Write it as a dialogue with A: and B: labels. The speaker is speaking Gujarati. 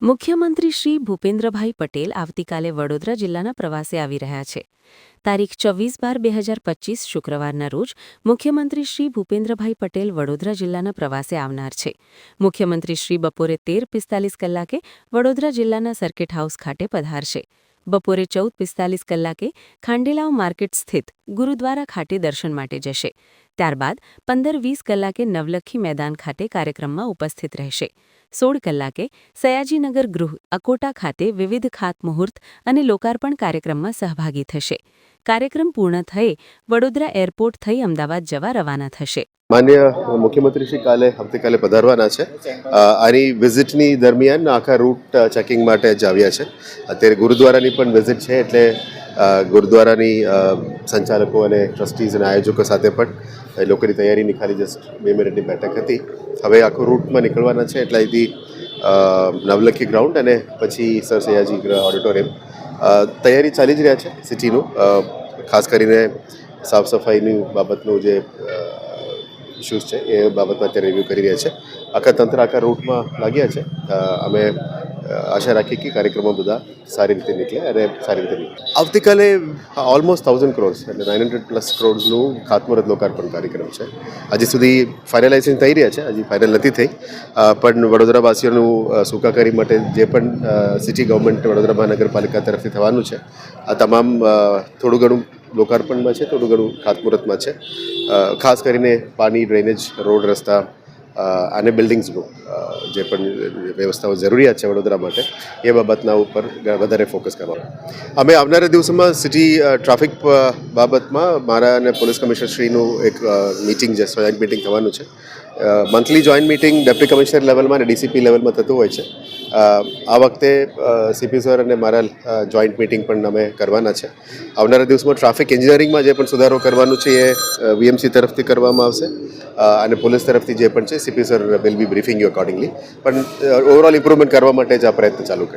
A: મુખ્યમંત્રી શ્રી ભૂપેન્દ્રભાઈ પટેલ આવતીકાલે વડોદરા જિલ્લાના પ્રવાસે આવી રહ્યા છે. તારીખ 24/12/2025 શુક્રવારના રોજ મુખ્યમંત્રી શ્રી ભૂપેન્દ્રભાઈ પટેલ વડોદરા જિલ્લાના પ્રવાસે આવનાર છે. મુખ્યમંત્રી શ્રી બપોરે 13:45 કલાકે વડોદરા જિલ્લાના સર્કિટ હાઉસ ખાતે પધારશે. બપોરે 14:45 કલાકે ખાંડેલાવ માર્કેટ સ્થિત ગુરુદ્વારા ખાતે દર્શન માટે જશે. ત્યારબાદ 15:20 કલાકે નવલખી મેદાન ખાતે કાર્યક્રમમાં ઉપસ્થિત રહેશે. 16 કલાકે સયાજીનગર ગૃહ અકોટા ખાતે વિવિધ ખાતમુહૂર્ત અને લોકાર્પણ કાર્યક્રમમાં સહભાગી થશે. કાર્યક્રમ પૂર્ણ થયે વડોદરા એરપોર્ટ થઈ અમદાવાદ જવા રવાના થશે.
B: માન્ય મુખ્યમંત્રી શ્રી આવતીકાલે પધારવાના છે. આની વિઝિટની દરમિયાન આખા રૂટ ચેકિંગ માટે જ આવ્યા છે. અત્યારે ગુરુદ્વારાની પણ વિઝિટ છે, એટલે ગુરુદ્વારાની સંચાલકો અને ટ્રસ્ટીઝ અને આયોજકો સાથે પણ એ લોકોની તૈયારીની ખાલી જસ્ટ 2 મિનિટની બેઠક હતી. હવે આખું રૂટમાં નીકળવાના છે, એટલે અહીંથી નવલખી ગ્રાઉન્ડ અને પછી સર સયાજી ઓડિટોરિયમ તૈયારી ચાલી જ રહ્યા છે. સિટીનું ખાસ કરીને સાફ સફાઈની બાબતનું જે ઇશ્યુઝ છે એ બાબતમાં અત્યારે રિવ્યૂ કરી રહ્યા છે. આખા તંત્ર આખા રૂટમાં લાગ્યા છે. અમે આશા રાખીએ કે કાર્યક્રમો બધા સારી રીતે નીકળે અને સારી રીતે નીકળે. આવતીકાલે ઓલમોસ્ટ 1000 કરોડ એટલે 900+ કરોડનું ખાતમુહૂર્ત લોકાર્પણ કાર્યક્રમ છે. હજી સુધી ફાઇનલાઇઝેશન થઈ રહ્યા છે, હજી ફાઇનલ નથી થઈ, પણ વડોદરાવાસીઓનું સુખાકારી માટે જે પણ સિટી ગવર્મેન્ટ વડોદરા મહાનગરપાલિકા તરફથી થવાનું છે, આ તમામ થોડું ઘણું લોકાર્પણમાં છે, થોડું ઘણું ખાતમુહૂર્તમાં છે. ખાસ કરીને પાણી, ડ્રેનેજ, રોડ, રસ્તા અને બિલ્ડિંગ્સનું જે પણ વ્યવસ્થાઓ જરૂરિયાત છે વડોદરા માટે, એ બાબતના ઉપર વધારે ફોકસ કરવામાં. અમે આવનારા દિવસોમાં સિટી ટ્રાફિક બાબતમાં મારા અને પોલીસ કમિશનરશ્રીનું એક મિટિંગ છે, જોઈન્ટ મિટિંગ થવાનું છે. Monthly joint meeting deputy commissioner લેવલમાં અને ડીસીપી લેવલમાં થતું હોય છે. આ વખતે સીપી સર અને મારા જોઈન્ટ મિટિંગ પણ અમે કરવાના છે. આવનારા દિવસમાં ટ્રાફિક એન્જિનિયરિંગમાં જે પણ સુધારો કરવાનું છે એ વીએમસી તરફથી કરવામાં આવશે, અને પોલીસ તરફથી જે પણ છે CP sir will be briefing you accordingly. પણ ઓવરઓલ ઇમ્પ્રુવમેન્ટ કરવા માટે જ આ પ્રયત્ન ચાલુ કરે.